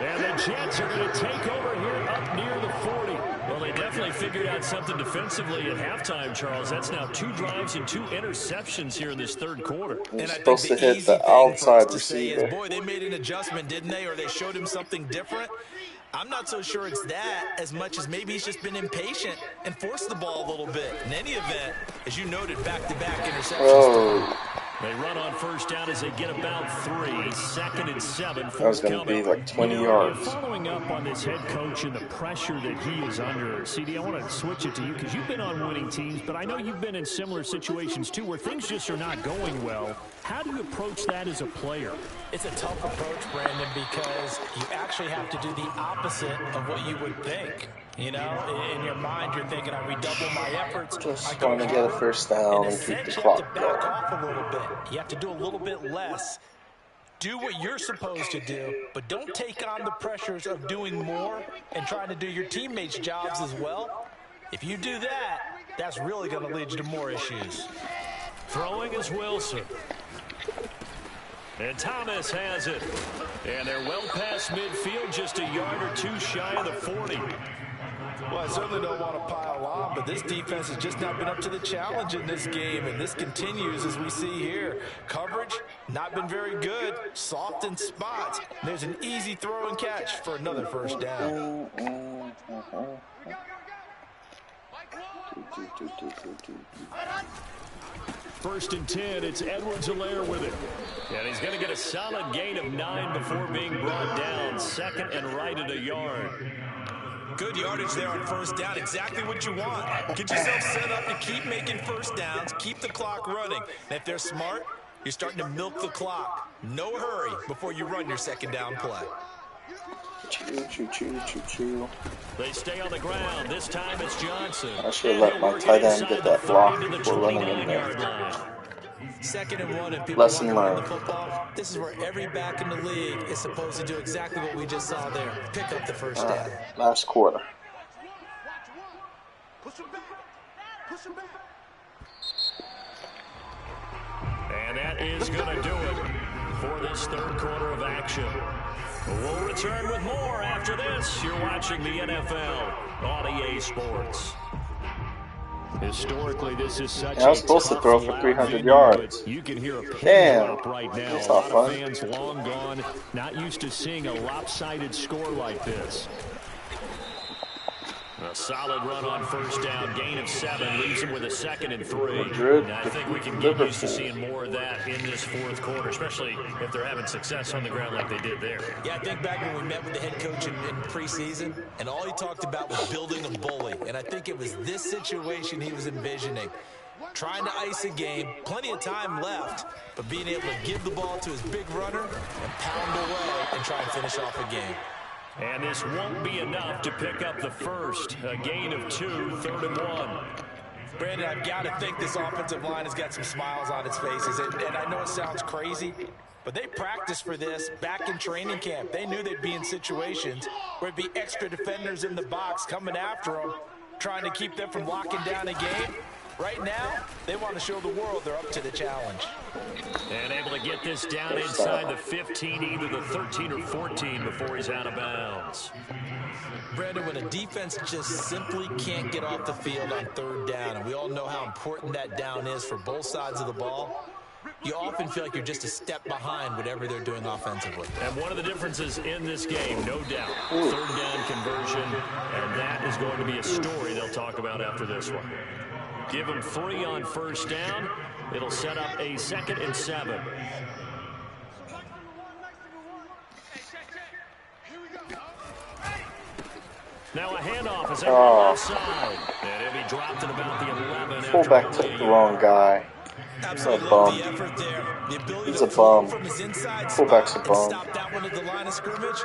And the Jets are going to take over here up near the 40. Well, they definitely figured out something defensively at halftime, Charles. That's now 2 drives and 2 interceptions here in this third quarter. He's supposed to hit the outside receiver. Boy, they made an adjustment, didn't they? Or they showed him something different. I'm not so sure it's that as much as maybe he's just been impatient and forced the ball a little bit. In any event, as you noted, back-to-back interceptions. They run on first down as they get about 3. 2nd and 7. That was going to be like 20 yards. Following up on this head coach and the pressure that he is under, CD, I want to switch it to you because you've been on winning teams, but I know you've been in similar situations too where things just are not going well. How do you approach that as a player? It's a tough approach, Brandon, because you actually have to do the opposite of what you would think. You know, in your mind, you're thinking, I redouble my efforts. Just want to get a first down and keep the clock going. Back off a little bit. You have to do a little bit less. Do what you're supposed to do, but don't take on the pressures of doing more and trying to do your teammates' jobs as well. If you do that, that's really going to lead you to more issues. Throwing is Wilson. And Thomas has it. And they're well past midfield, just a yard or 2 shy of the 40. Well, I certainly don't want to pile on, but this defense has just not been up to the challenge in this game, and this continues as we see here. Coverage, not been very good, soft in spots. There's an easy throw and catch for another first down. First and 10, it's Edwards-Helaire with it. And he's going to get a solid gain of 9 before being brought down. 2nd and right at a yard. Good yardage there on first down. Exactly what you want. Get yourself set up to keep making first downs. Keep the clock running. And if they're smart, you're starting to milk the clock. No hurry before you run your second down play. Choo. They stay on the ground. This time it's Johnson. I should let my tight end get that block before running in there. 2nd and 1, and people Lesson learned. The football. This is where every back in the league is supposed to do exactly what we just saw there. Pick up the first down. Last quarter. Push him back. Push him back. And that is going to do it for this third quarter of action. We'll return with more after this. You're watching the NFL on EA Sports. Historically, this is such I was supposed to throw for 300 yards. You can hear a pin drop right now. That's a not lot fun. of fans long gone, not used to seeing a lopsided score like this. A solid run on first down, gain of 7, leaves him with a 2nd and 3. Madrid, And I think we can get used to seeing more of that in this fourth quarter, especially if they're having success on the ground like they did there. Yeah, I think back when we met with the head coach in preseason, and all he talked about was building a bully. And I think it was this situation he was envisioning. Trying to ice a game, plenty of time left, but being able to give the ball to his big runner and pound away and try and finish off a game. And this won't be enough to pick up the first. A gain of 2, 3rd and 1. Brandon, I've got to think this offensive line has got some smiles on its faces. And I know it sounds crazy, but they practiced for this back in training camp. They knew they'd be in situations where it'd be extra defenders in the box coming after them, trying to keep them from locking down a game. Right now, they want to show the world they're up to the challenge. And able to get this down inside the 15, either the 13 or 14 before he's out of bounds. Brandon, when a defense just simply can't get off the field on 3rd down, and we all know how important that down is for both sides of the ball, you often feel like you're just a step behind whatever they're doing offensively. And one of the differences in this game, no doubt, 3rd down conversion, and that is going to be a story they'll talk about after this one. Give him 3 on first down. It'll set up a 2nd and 7. Now a handoff is on the left side. And it'll be dropped at about the 11. Fullback took the wrong guy. Absolutely A bum. love the effort there. The ability He's to a bum. from his inside Fullback's spot a bum. and stop that one at the line of scrimmage.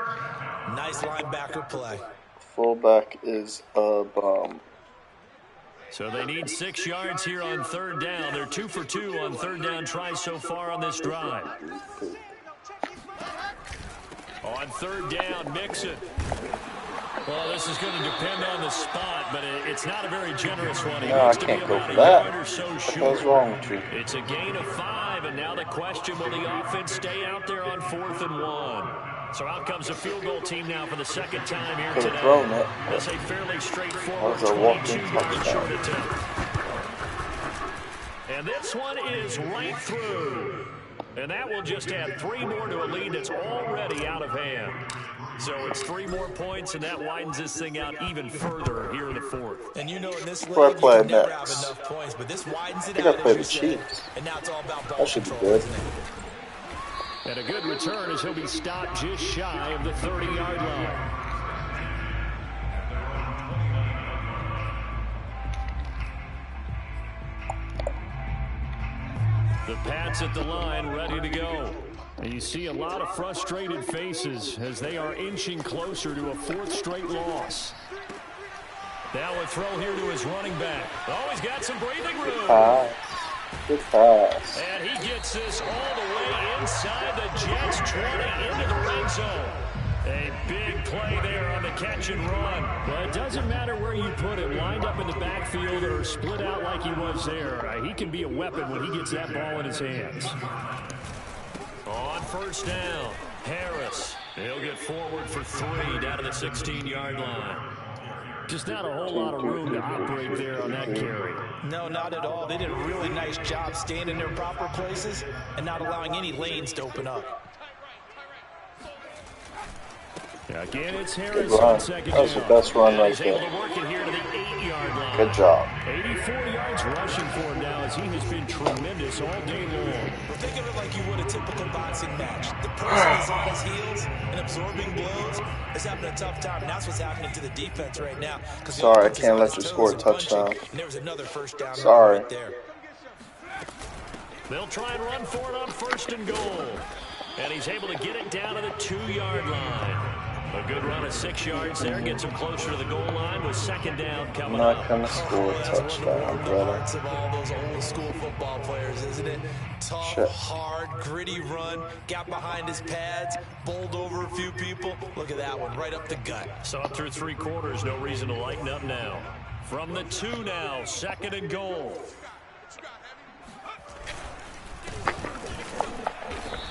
Nice linebacker play. Fullback is a bum. So they need 6 yards here on 3rd down. They're 2 for 2 on 3rd down tries so far on this drive. On 3rd down, Mixon. Well, this is going to depend on the spot, but it's not a very generous one. He No, I needs to be can't go about for a that. yard or so What short. the hell's wrong with you? It's a gain of 5, and now the question, will the offense stay out there on 4th and 1? So out comes a field goal team now for the 2nd time here Could have today. thrown it. That's a fairly straightforward That was a walking 22-yard touchdown. short attempt. And this one is right through. And that will just add 3 more to a lead that's already out of hand. So it's 3 more points, and that widens this thing out even further here in the 4th. And you know, in this Where I league, you play can never have next. enough points, but this widens it I think I out, play as the you said. Chiefs. And now it's all about ball That should be control, good. isn't it? And a good return as he'll be stopped just shy of the 30-yard line. The Pats at the line, ready to go. And you see a lot of frustrated faces as they are inching closer to a 4th straight loss. Now a throw here to his running back. Oh, he's got some breathing room. Pass. Good pass. And he gets this all the way inside the Jets 20 into the red zone. A big play there on the catch and run. Well, it doesn't matter where you put him, lined up in the backfield or split out like he was there. He can be a weapon when he gets that ball in his hands. On first down, Harris. He'll get forward for 3 down to the 16-yard line. Just not a whole lot of room to operate there on that carry. No, not at all. They did a really nice job staying in their proper places and not allowing any lanes to open up. Again, it's Good Harris run. on second That was the down. best run And right he's able there. to work it here to the 8-yard line. Good job. 84 yards rushing for him now as he has been tremendous all day long. Think of it like you would a typical boxing match. The person is on his heels and absorbing blows is having a tough time. And that's what's happening to the defense right now. Sorry, I can't let you score a touchdown. And there was another first down Sorry. right there. They'll try and run for it on 1st and goal. And he's able to get it down to the 2-yard line. A good run of 6 yards there. Gets him closer to the goal line with 2nd down coming Not up. gonna score a touchdown, brother. Hearts of all those old school football players, isn't it? Tough, Shit. hard, gritty run. Got behind his pads, bowled over a few people. Look at that one, right up the gut. So up through 3 quarters, no reason to lighten up now. From the 2 now, 2nd and goal.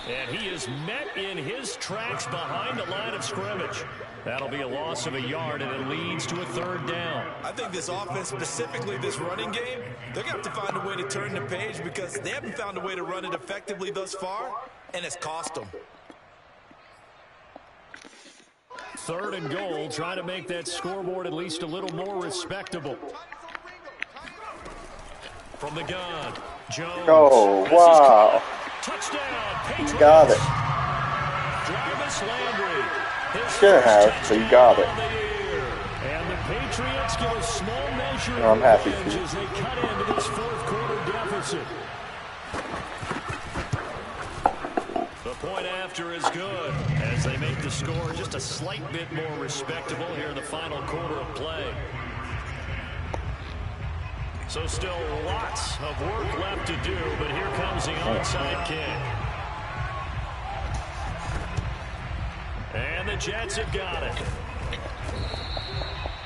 And he is met in his tracks behind the line of scrimmage. That'll be a loss of a yard, and it leads to a 3rd down. I think this offense, specifically this running game, they're going to have to find a way to turn the page because they haven't found a way to run it effectively thus far, and it's cost them. 3rd and goal, trying to make that scoreboard at least a little more respectable. From the gun, Jones. Oh, wow. Touchdown, Patriots. You got it. Jarvis Landry. Shouldn't have, but you got it. And the Patriots get a small measure I'm happy of revenge as they cut into this 4th quarter deficit. The point after is good as they make the score just a slight bit more respectable here in the final quarter of play. So still lots of work left to do, but here comes the onside kick. And the Jets have got it.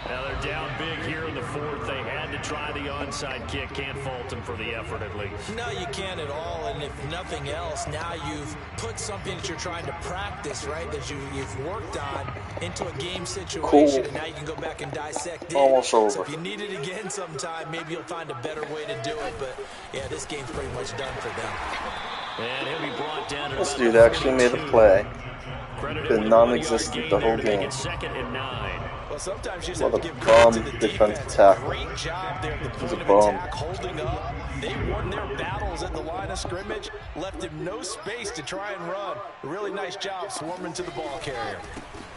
Now they're down big here in the 4th. They had to try the onside kick. Can't fault them for the effort at least. No, you can't at all. And if nothing else, now you've put something that you're trying to practice, right, that you've worked on into a game situation. Cool. And now you can go back and dissect it. Almost over. So if you need it again sometime, maybe you'll find a better way to do it. But, yeah, this game's pretty much done for them. And he'll be brought down to This dude actually made a play. Been non-existent the whole game. 2nd and 9. Well, sometimes you just What have to a give credit bum to the defensive defense. tackle. Great job there at the He's a point of bum. attack, holding up. They won their battles at the line of scrimmage, left him no space to try and run. Really nice job swarming to the ball carrier.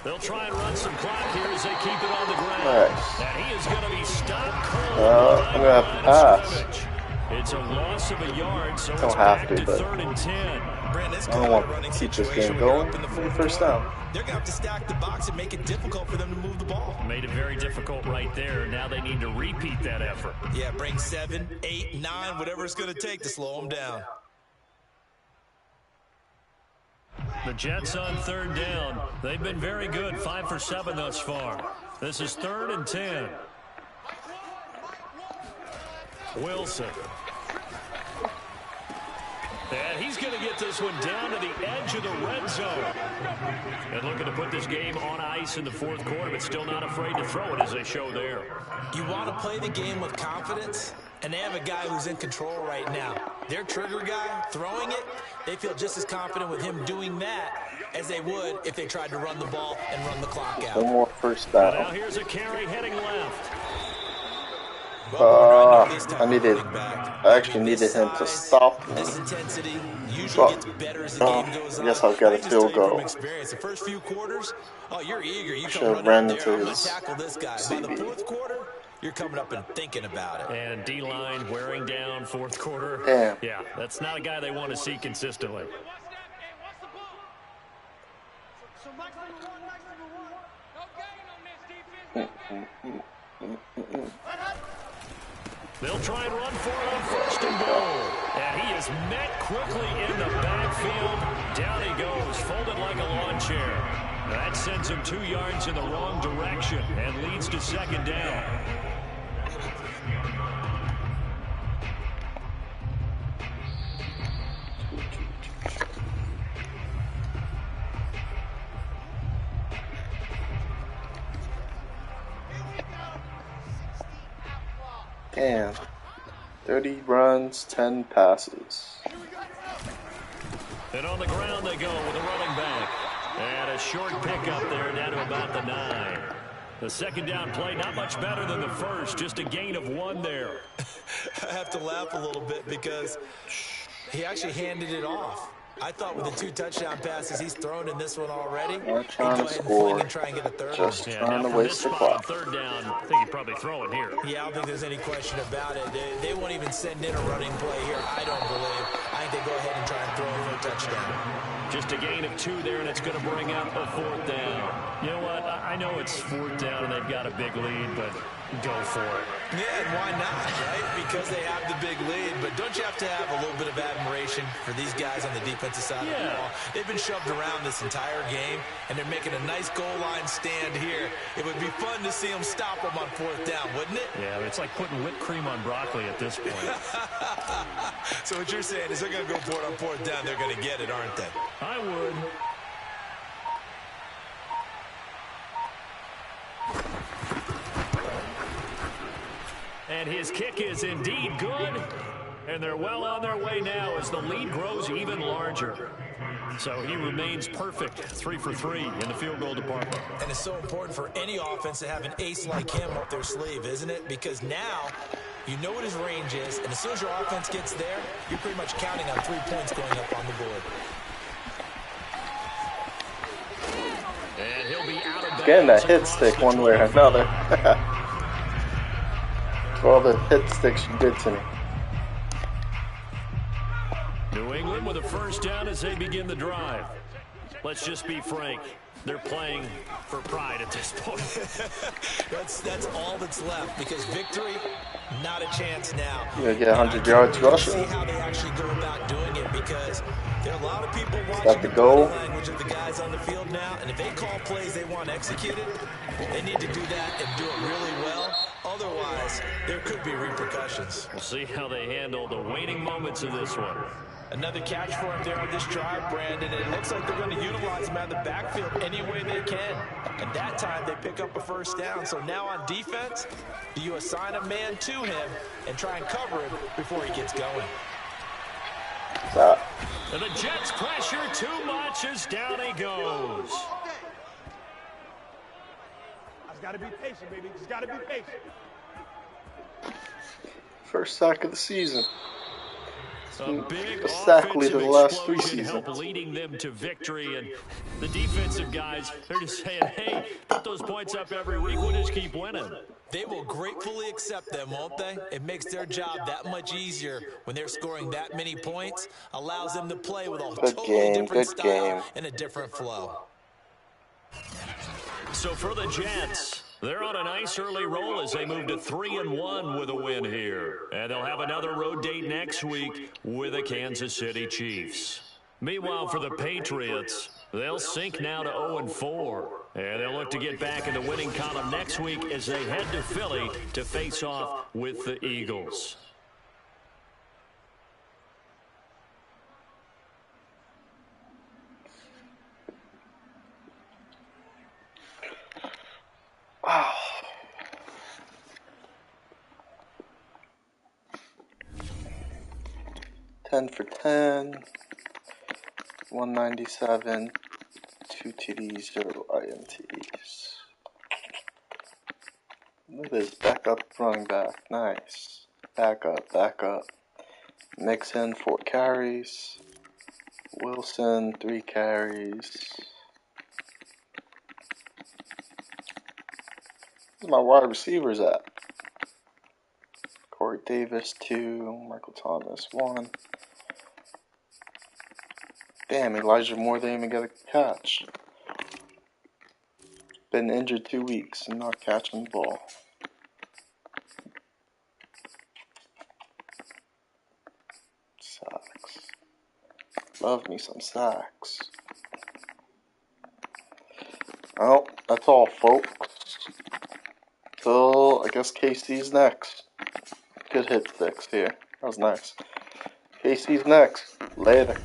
They'll try and run some clock here as they keep it on the ground. Nice. And he is going to be stopped cold. I'm going to have to pass. It's a loss of a yard, so Don't it's have back to, to but 3rd and 10. I don't want to keep this game going. First down. They're going to have to stack the box and make it difficult for them to move the ball. Made it very difficult right there. Now they need to repeat that effort. Yeah, bring 7, 8, 9, whatever it's going to take to slow them down. The Jets on 3rd down. They've been very good, 5 for 7 thus far. This is 3rd and 10. Wilson. And he's going to get this one down to the edge of the red zone. And looking to put this game on ice in the 4th quarter, but still not afraid to throw it as they show there. You want to play the game with confidence, and they have a guy who's in control right now. Their trigger guy throwing it, they feel just as confident with him doing that as they would if they tried to run the ball and run the clock out. One more first Now down. here's a carry heading left. I actually needed him to stop me. This intensity usually gets better as the game goes on. I guess I'll get a field goal. The first few quarters, you're eager. You Should come have running ran up there, I'm into going to his tackle this guy. By the 4th quarter, you're coming up and thinking about it. And D-line wearing down 4th quarter. Damn. Yeah, that's not a guy they want to see consistently. They'll try and run for it on 1st and goal. And he is met quickly in the backfield. Down he goes, folded like a lawn chair. That sends him 2 yards in the wrong direction and leads to 2nd down. Damn. 30 runs, 10 passes. And on the ground they go with a running back. And a short pickup there down to about the 9. The 2nd down play not much better than the first. Just a gain of 1 there. I have to laugh a little bit because he actually handed it off. I thought with the 2 touchdown passes he's thrown in this one already, he'd go ahead and fling and try and get a 3rd one. Just trying to waste the clock. 3rd down, I think he'd probably throw it here. Yeah, I don't think there's any question about it. They won't even send in a running play here, I don't believe. I think they go ahead and try and throw it for a touchdown. Just a gain of 2 there, and it's going to bring up a 4th down. You know what? I know it's 4th down, and they've got a big lead, but go for it. Yeah, and why not, right? Because they have the big lead. But don't you have to have a little bit of admiration for these guys on the defensive side of the ball? They've been shoved around this entire game, and they're making a nice goal line stand here. It would be fun to see them stop them on 4th down, wouldn't it? Yeah, it's like putting whipped cream on broccoli at this point. So what you're saying is they're going to go for it on 4th down. They're going to get it, aren't they? I would. And his kick is indeed good. And they're well on their way now as the lead grows even larger. So he remains perfect, 3 for 3 in the field goal department. And it's so important for any offense to have an ace like him up their sleeve, isn't it? Because now you know what his range is, and as soon as your offense gets there, you're pretty much counting on 3 points going up on the board. And he'll be out of Getting that hit stick one way or another. For all the hit sticks you did to me. New England with a first down as they begin the drive. Let's just be frank. They're playing for pride at this point. That's all that's left, because victory, not a chance now. You're gonna get 100 yards rushing. See how they actually go about doing it, because there are a lot of people watching that the goal? body language of the guys on the field now, and if they call plays they want executed, they need to do that and do it really well. Otherwise, there could be repercussions. We'll see how they handle the waning moments of this one. Another catch for him there on this drive, Brandon. It looks like they're going to utilize him out of the backfield any way they can. And that time they pick up a first down. So now on defense, do you assign a man to him and try and cover him before he gets going? And the Jets pressure too much as down he goes. Just gotta be patient, baby. Just gotta be patient. First sack of the season. A big Exactly the last 3 explosion seasons. help leading them to victory, and the defensive guys, they're just saying, hey, put those points up every week, we'll just keep winning. They will gratefully accept them, won't they? It makes their job that much easier when they're scoring that many points, allows them to play with a totally different style and a different flow. So for the Jets, they're on a nice early roll as they move to 3-1 with a win here. And they'll have another road date next week with the Kansas City Chiefs. Meanwhile, for the Patriots, they'll sink now to 0-4. And they'll look to get back in the winning column next week as they head to Philly to face off with the Eagles. Wow. Ten for 10, 197, 2 TDs, 0 INTs. Look at this backup running back. Nice. Back up. Mixon, 4 carries. Wilson, 3 carries. Where's my wide receivers at? Corey Davis, 2. Michael Thomas, 1. Damn, Elijah Moore didn't even get a catch. Been injured 2 weeks and not catching the ball. Sacks. Love me some sacks. Well, that's all, folks. Till, I guess KC's next. Good hit sticks here. That was nice. KC's next. Later.